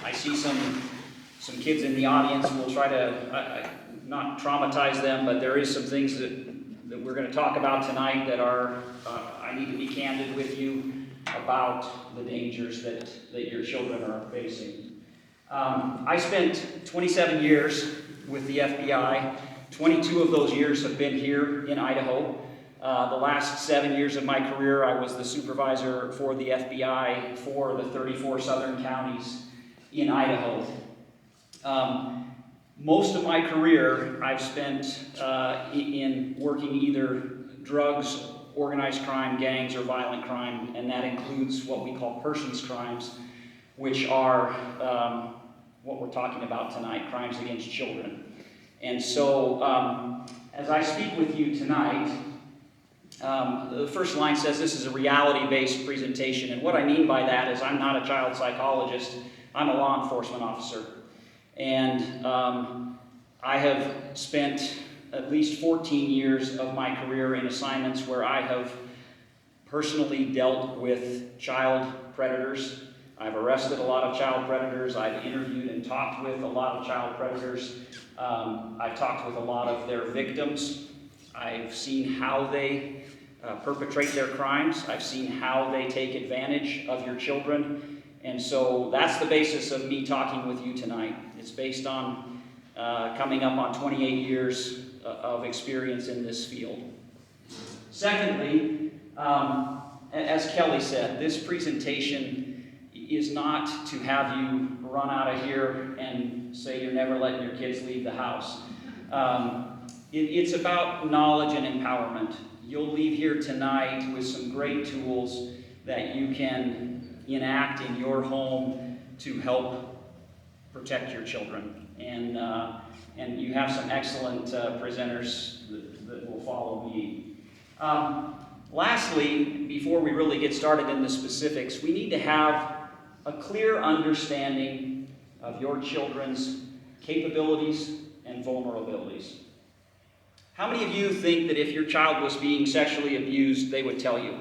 I see some kids in the audience. We'll try to not traumatize them, but there is some things that we're going to talk about tonight that are, I need to be candid with you about the dangers that your children are facing. I spent 27 years with the FBI. 22 of those years have been here in Idaho. The last 7 years of my career, I was the supervisor for the FBI for the 34 southern counties in Idaho. Most of my career I've spent in working either drugs, organized crime, gangs, or violent crime, and that includes what we call persons crimes, which are what we're talking about tonight, crimes against children. And so, as I speak with you tonight, the first line says this is a reality-based presentation, and what I mean by that is I'm not a child psychologist, I'm a law enforcement officer. And I have spent at least 14 years of my career in assignments where I have personally dealt with child predators. I've arrested a lot of child predators. I've interviewed and talked with a lot of child predators. I've talked with a lot of their victims. I've seen how they perpetrate their crimes. I've seen how they take advantage of your children. And so that's the basis of me talking with you tonight. It's based on coming up on 28 years of experience in this field. Secondly, as Kelly said, this presentation is not to have you run out of here and say you're never letting your kids leave the house. It's about knowledge and empowerment. You'll leave here tonight with some great tools that you can enact in your home to help protect your children. And you have some excellent presenters that will follow me. Lastly, before we really get started in the specifics, we need to have a clear understanding of your children's capabilities and vulnerabilities. How many of you think that if your child was being sexually abused, they would tell you?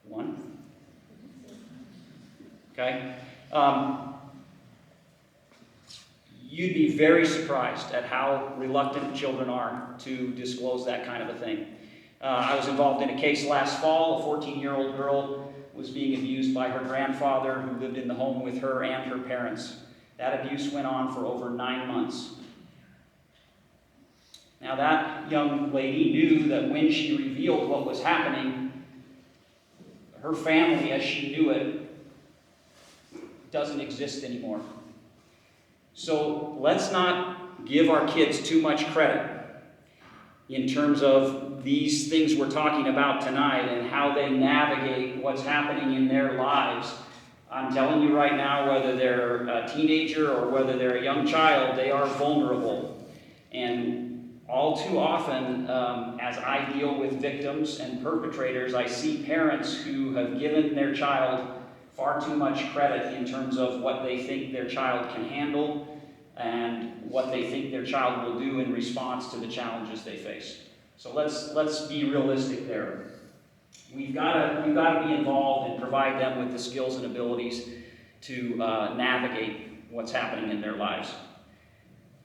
One? Okay. You'd be very surprised at how reluctant children are to disclose that kind of a thing. I was involved in a case last fall. A 14-year-old girl was being abused by her grandfather, who lived in the home with her and her parents. That abuse went on for over 9 months. Now, that young lady knew that when she revealed what was happening, her family, as she knew it, doesn't exist anymore. So let's not give our kids too much credit in terms of these things we're talking about tonight and how they navigate what's happening in their lives. I'm telling you right now, whether they're a teenager or whether they're a young child, they are vulnerable. And all too often, as I deal with victims and perpetrators, I see parents who have given their child far too much credit in terms of what they think their child can handle and what they think their child will do in response to the challenges they face. So let's be realistic there. We've got to be involved and provide them with the skills and abilities to navigate what's happening in their lives.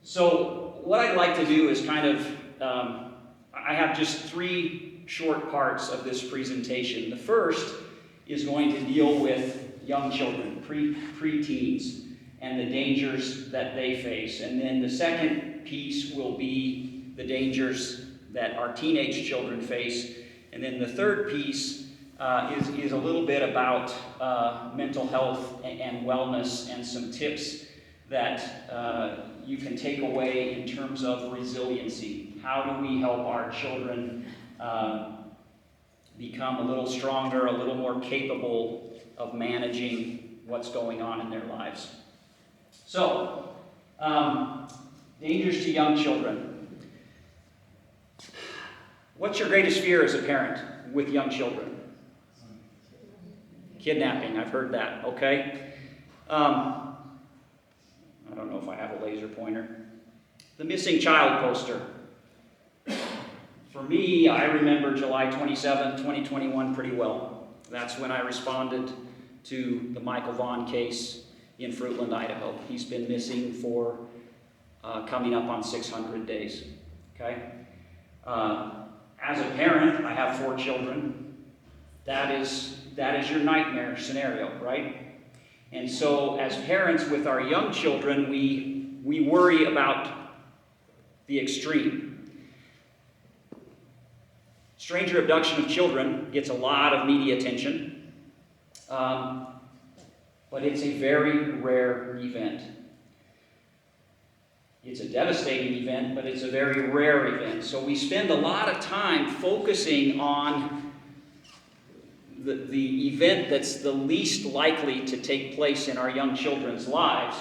So what I'd like to do is kind of, I have just 3 short parts of this presentation. The first is going to deal with young children, pre-teens, and the dangers that they face. And then the second piece will be the dangers that our teenage children face. And then the third piece is a little bit about mental health and wellness and some tips that you can take away in terms of resiliency. How do we help our children become a little stronger, a little more capable of managing what's going on in their lives? So, dangers to young children. What's your greatest fear as a parent with young children? Kidnapping, I've heard that, okay? I don't know if I have a laser pointer. The missing child poster. For me, I remember July 27, 2021 pretty well. That's when I responded to the Michael Vaughn case in Fruitland, Idaho. He's been missing for coming up on 600 days. Okay? As a parent, I have 4 children. That is your nightmare scenario, right? And so as parents with our young children, we worry about the extreme. Stranger abduction of children gets a lot of media attention, but it's a very rare event. It's a devastating event, but it's a very rare event. So we spend a lot of time focusing on the event that's the least likely to take place in our young children's lives.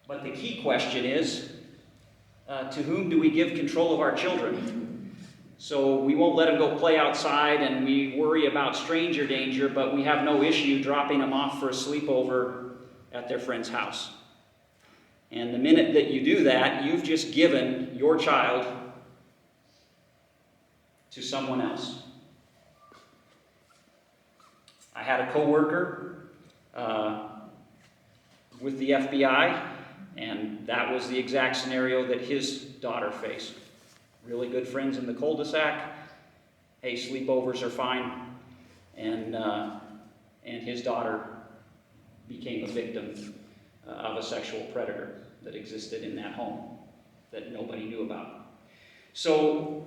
But the key question is, to whom do we give control of our children? So we won't let them go play outside, and we worry about stranger danger, but we have no issue dropping them off for a sleepover at their friend's house. And the minute that you do that, you've just given your child to someone else. I had a coworker with the FBI, and that was the exact scenario that his daughter faced. Really good friends in the cul-de-sac. Hey, sleepovers are fine. And his daughter became a victim of a sexual predator that existed in that home that nobody knew about. So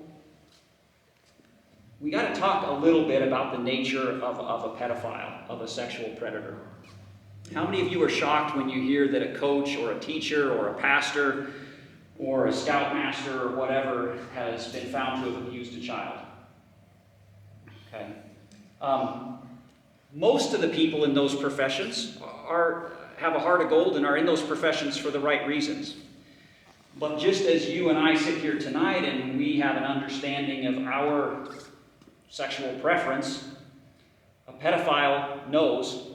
we got to talk a little bit about the nature of a pedophile, of a sexual predator. How many of you are shocked when you hear that a coach or a teacher or a pastor or a scoutmaster or whatever has been found to have abused a child? Okay. Most of the people in those professions have a heart of gold and are in those professions for the right reasons. But just as you and I sit here tonight and we have an understanding of our sexual preference, a pedophile knows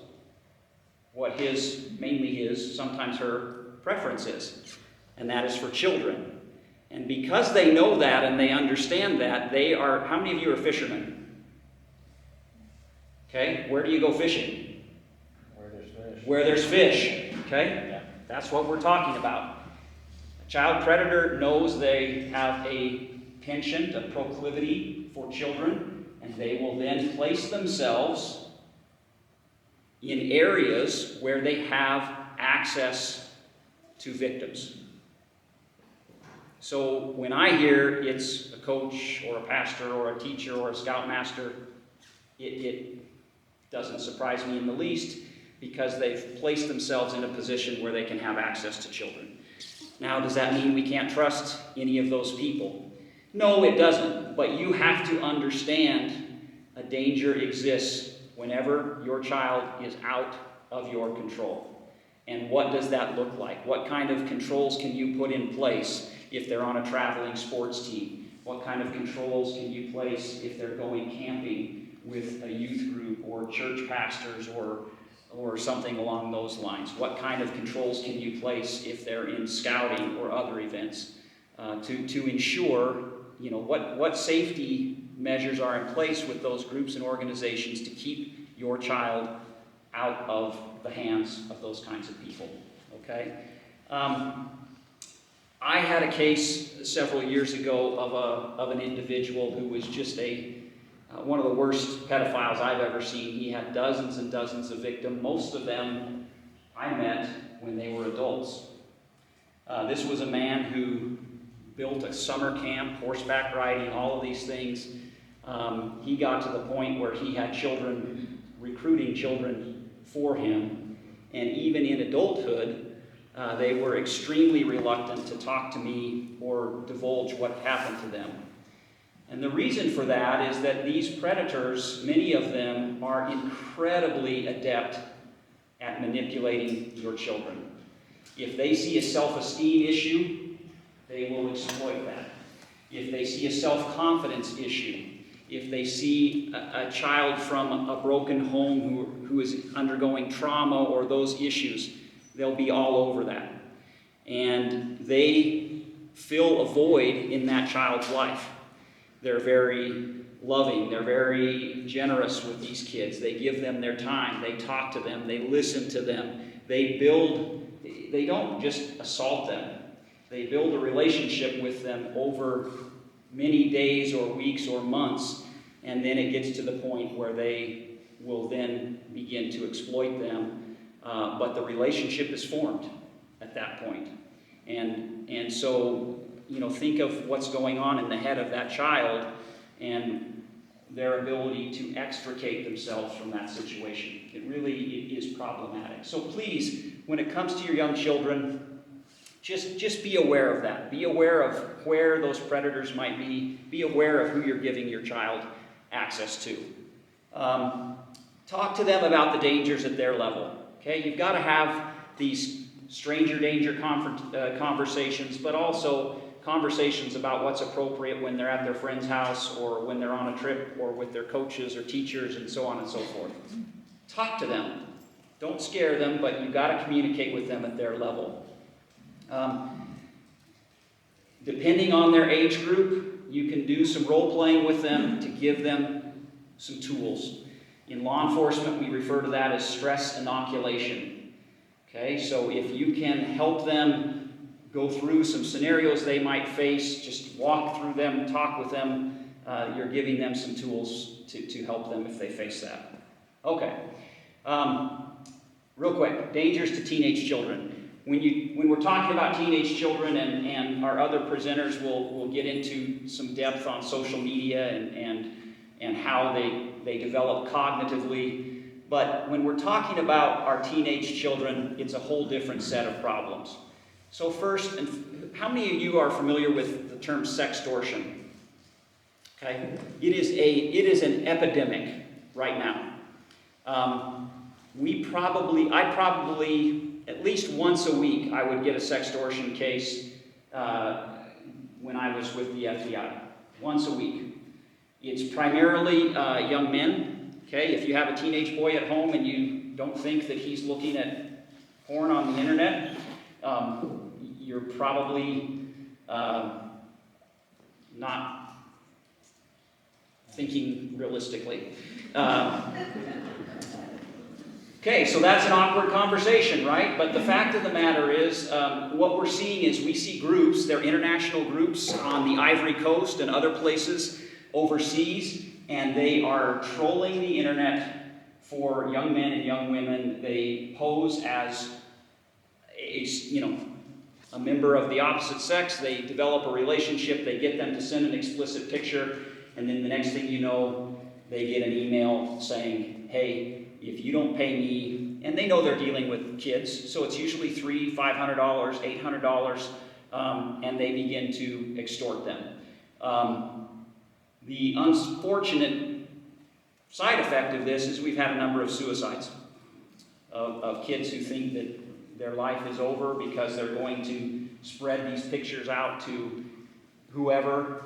what mainly his, sometimes her, preference is. And that is for children. And because they know that and they understand that, how many of you are fishermen? Okay, where do you go fishing? Where there's fish. Where there's fish, okay? Yeah. That's what we're talking about. A child predator knows they have a penchant, a proclivity for children, and they will then place themselves in areas where they have access to victims. So when I hear it's a coach or a pastor or a teacher or a scoutmaster, it doesn't surprise me in the least, because they've placed themselves in a position where they can have access to children. Now, does that mean we can't trust any of those people? No, it doesn't. But you have to understand a danger exists whenever your child is out of your control. And what does that look like? What kind of controls can you put in place if they're on a traveling sports team? What kind of controls can you place if they're going camping with a youth group or church pastors or something along those lines? What kind of controls can you place if they're in scouting or other events to ensure, what safety measures are in place with those groups and organizations to keep your child out of the hands of those kinds of people, okay? I had a case several years ago of an individual who was just one of the worst pedophiles I've ever seen. He had dozens and dozens of victims. Most of them I met when they were adults. This was a man who built a summer camp, horseback riding, all of these things. He got to the point where he had children, recruiting children for him. And even in adulthood, they were extremely reluctant to talk to me or divulge what happened to them. And the reason for that is that these predators, many of them, are incredibly adept at manipulating your children. If they see a self-esteem issue, they will exploit that. If they see a self-confidence issue, if they see a child from a broken home who is undergoing trauma or those issues, they'll be all over that. And they fill a void in that child's life. They're very loving. They're very generous with these kids. They give them their time. They talk to them. They listen to them. They don't just assault them. They build a relationship with them over many days or weeks or months, and then it gets to the point where they will then begin to exploit them, but the relationship is formed at that point. And so, think of what's going on in the head of that child and their ability to extricate themselves from that situation. It really is problematic. So please, when it comes to your young children, just be aware of that. Be aware of where those predators might be. Be aware of who you're giving your child access to. Talk to them about the dangers at their level. Okay, you've got to have these stranger danger conversations, but also conversations about what's appropriate when they're at their friend's house or when they're on a trip or with their coaches or teachers and so on and so forth. Talk to them. Don't scare them, but you've got to communicate with them at their level. Depending on their age group, you can do some role-playing with them to give them some tools. In law enforcement, we refer to that as stress inoculation. Okay, so if you can help them go through some scenarios they might face, just walk through them, talk with them, you're giving them some tools to help them if they face that. Okay, real quick, dangers to teenage children. When we're talking about teenage children, and our other presenters will get into some depth on social media and how they develop cognitively, but when we're talking about our teenage children, it's a whole different set of problems. So first, how many of you are familiar with the term sextortion? Okay, it is an epidemic right now. I probably at least once a week I would get a sextortion case when I was with the FBI. Once a week. It's primarily young men. Okay, if you have a teenage boy at home and you don't think that he's looking at porn on the internet, you're probably not thinking realistically. Okay, so that's an awkward conversation, right? But the fact of the matter is, what we're seeing is we see groups, they're international groups on the Ivory Coast and other places overseas, and they are trolling the internet for young men and young women. They pose as a member of the opposite sex. They develop a relationship. They get them to send an explicit picture, and then the next thing you know, they get an email saying, hey, if you don't pay me, and they know they're dealing with kids, so it's usually $300, $500, $800, and they begin to extort them. The unfortunate side effect of this is we've had a number of suicides of kids who think that their life is over because they're going to spread these pictures out to whoever.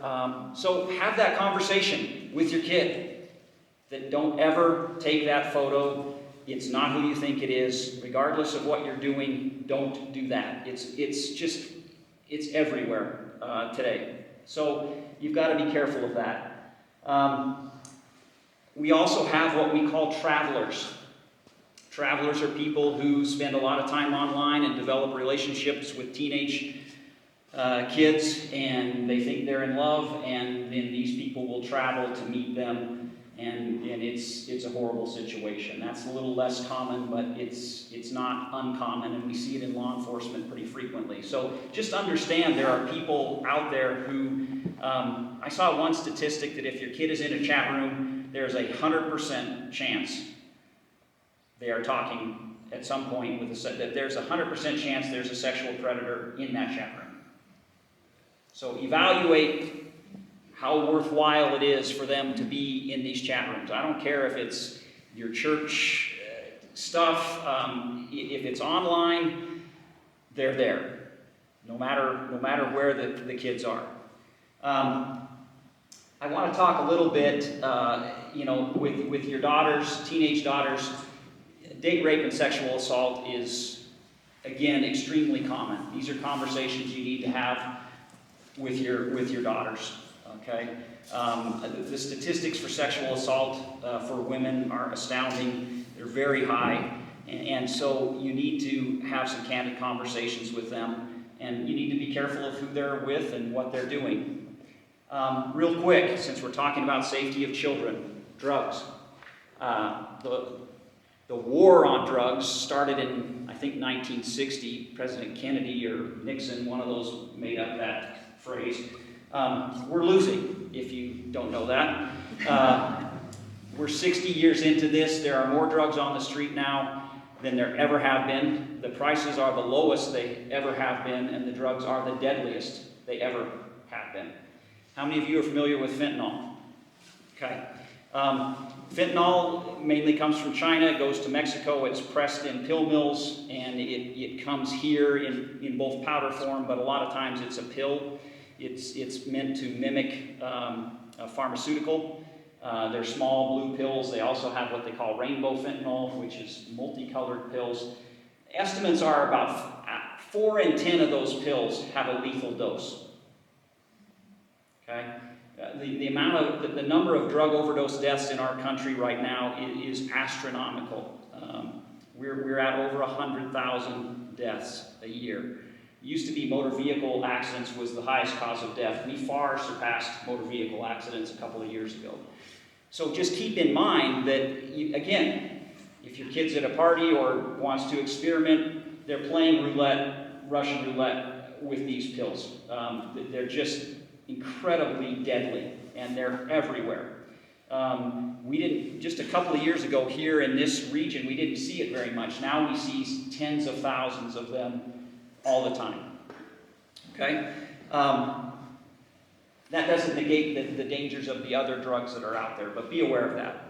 So have that conversation with your kid, that don't ever take that photo. It's not who you think it is. Regardless of what you're doing, don't do that. It's everywhere today. So you've got to be careful of that. We also have what we call travelers. Travelers are people who spend a lot of time online and develop relationships with teenage kids, and they think they're in love, and then these people will travel to meet them, and it's a horrible situation. That's a little less common, but it's not uncommon, and we see it in law enforcement pretty frequently. So just understand there are people out there who, I saw one statistic that if your kid is in a chat room, there's a 100% chance they are talking at some point that there's a 100% chance there's a sexual predator in that chat room. So evaluate how worthwhile it is for them to be in these chat rooms. I don't care if it's your church stuff, if it's online, they're there, no matter where the kids are. I want to talk a little bit, with your daughters, teenage daughters. Date rape and sexual assault is, again, extremely common. These are conversations you need to have with your daughters. Okay. The statistics for sexual assault for women are astounding. They're very high. And so you need to have some candid conversations with them, and you need to be careful of who they're with and what they're doing. Real quick, since we're talking about safety of children, drugs. The war on drugs started in, I think, 1960. President Kennedy or Nixon, one of those, made up that phrase. We're losing, if you don't know that. We're 60 years into this. There are more drugs on the street now than there ever have been. The prices are the lowest they ever have been, and the drugs are the deadliest they ever have been. How many of you are familiar with fentanyl? Okay. Fentanyl mainly comes from China. It goes to Mexico. It's pressed in pill mills, and it comes here in both powder form, but a lot of times it's a pill. It's meant to mimic a pharmaceutical. They're small blue pills. They also have what they call rainbow fentanyl, which is multicolored pills. Estimates are about 4 in 10 of those pills have a lethal dose. Okay? The number of drug overdose deaths in our country right now is astronomical. We're at over 100,000 deaths a year. It used to be motor vehicle accidents was the highest cause of death. We far surpassed motor vehicle accidents a couple of years ago. So just keep in mind that, again, if your kid's at a party or wants to experiment, they're playing roulette, Russian roulette with these pills. They're just incredibly deadly, and they're everywhere. Just a couple of years ago here in this region, we didn't see it very much. Now we see tens of thousands of them all the time. Okay? That doesn't negate the dangers of the other drugs that are out there, but be aware of that.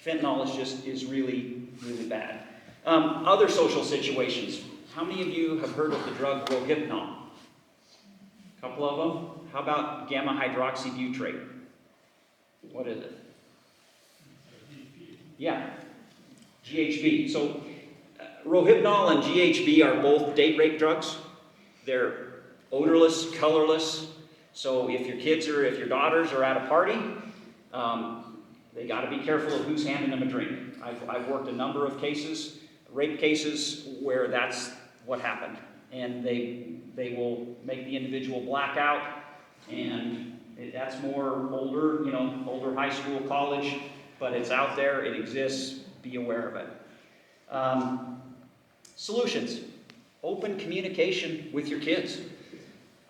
Fentanyl is really, really bad. Other social situations. How many of you have heard of the drug Rohypnol? A couple of them. How about gamma hydroxybutyrate? What is it? Yeah, GHB. So Rohypnol and GHB are both date rape drugs. They're odorless, colorless. So if your daughters are at a party, they got to be careful of who's handing them a drink. I've worked a number of cases, rape cases, where that's what happened. And they will make the individual black out, and that's more older high school, college, but it's out there, it exists, be aware of it. Solutions. Open communication with your kids.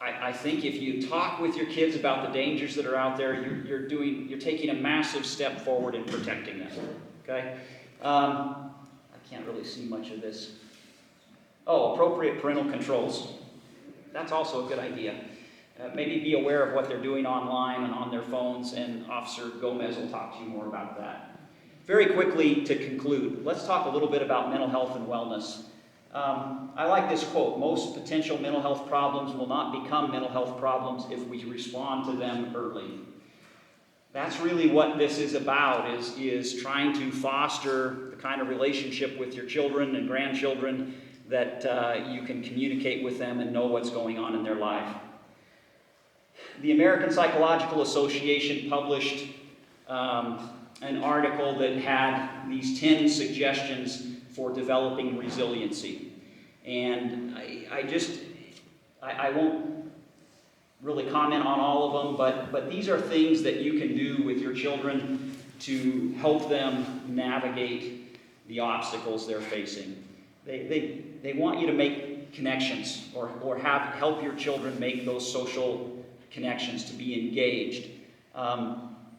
I think if you talk with your kids about the dangers that are out there, you're taking a massive step forward in protecting them. Okay? I can't really see much of this. Oh, appropriate parental controls. That's also a good idea. Maybe be aware of what they're doing online and on their phones, and Officer Gomez will talk to you more about that. Very quickly, to conclude, let's talk a little bit about mental health and wellness. I like this quote: most potential mental health problems will not become mental health problems if we respond to them early. That's really what this is about, is trying to foster the kind of relationship with your children and grandchildren that you can communicate with them and know what's going on in their life. The American Psychological Association published an article that had these 10 suggestions for developing resiliency. And I won't really comment on all of them, but these are things that you can do with your children to help them navigate the obstacles they're facing. They want you to make connections or help your children make those social connections, to be engaged.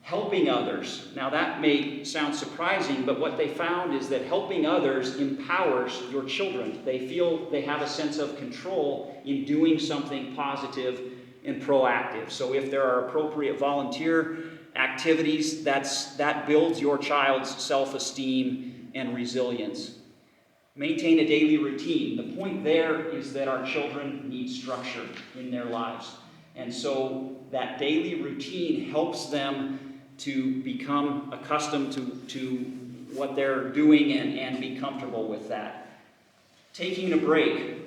Helping others. Now that may sound surprising, but what they found is that helping others empowers your children. They feel they have a sense of control in doing something positive and proactive. So if there are appropriate volunteer activities, that builds your child's self-esteem and resilience. Maintain a daily routine. The point there is that our children need structure in their lives. And so that daily routine helps them to become accustomed to what they're doing and be comfortable with that. Taking a break.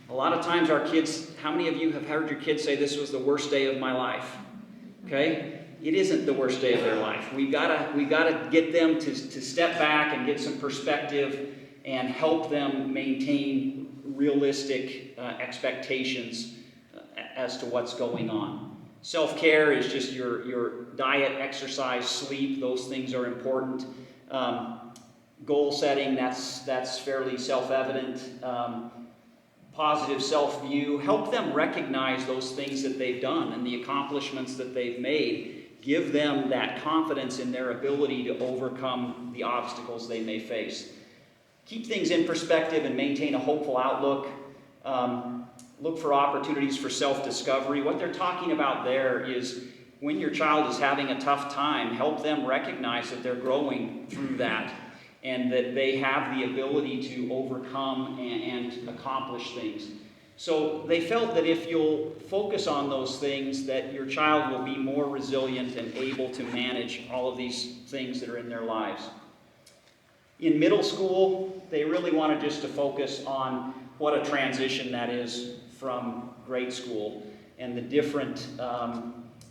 A lot of times our kids, how many of you have heard your kids say, this was the worst day of my life? Okay? It isn't the worst day of their life. We've got to get them to step back and get some perspective and help them maintain realistic expectations as to what's going on. Self-care is just your diet, exercise, sleep. Those things are important. Goal setting, that's fairly self-evident. Positive self-view. Help them recognize those things that they've done and the accomplishments that they've made. Give them that confidence in their ability to overcome the obstacles they may face. Keep things in perspective and maintain a hopeful outlook. Look for opportunities for self-discovery. What they're talking about there is when your child is having a tough time, help them recognize that they're growing through that and that they have the ability to overcome and accomplish things. So they felt that if you'll focus on those things, that your child will be more resilient and able to manage all of these things that are in their lives. In middle school, they really wanted just to focus on what a transition that is from grade school and the different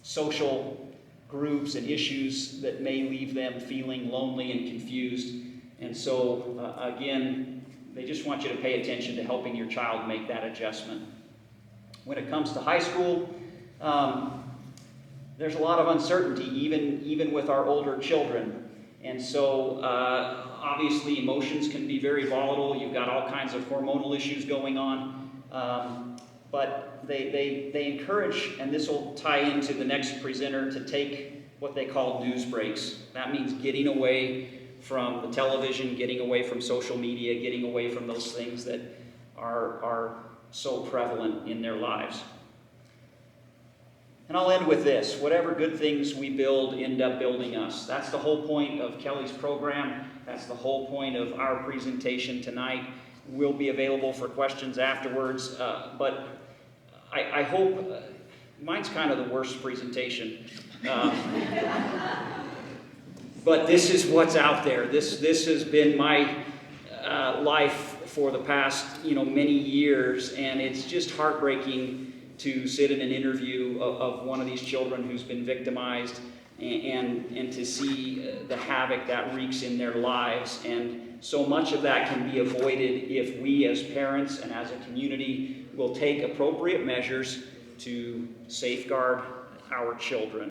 social groups and issues that may leave them feeling lonely and confused. And so, again, they just want you to pay attention to helping your child make that adjustment. When it comes to high school, there's a lot of uncertainty, even with our older children. And so, obviously, emotions can be very volatile. You've got all kinds of hormonal issues going on. But they encourage, and this will tie into the next presenter, to take what they call news breaks. That means getting away from the television, getting away from social media, getting away from those things that are so prevalent in their lives. And I'll end with this. Whatever good things we build end up building us. That's the whole point of Kelly's program. That's the whole point of our presentation tonight. We'll be available for questions afterwards. But I hope, mine's kind of the worst presentation. But this is what's out there. This has been my life for the past many years, and it's just heartbreaking to sit in an interview of one of these children who's been victimized and to see the havoc that wreaks in their lives. And so much of that can be avoided if we as parents and as a community will take appropriate measures to safeguard our children.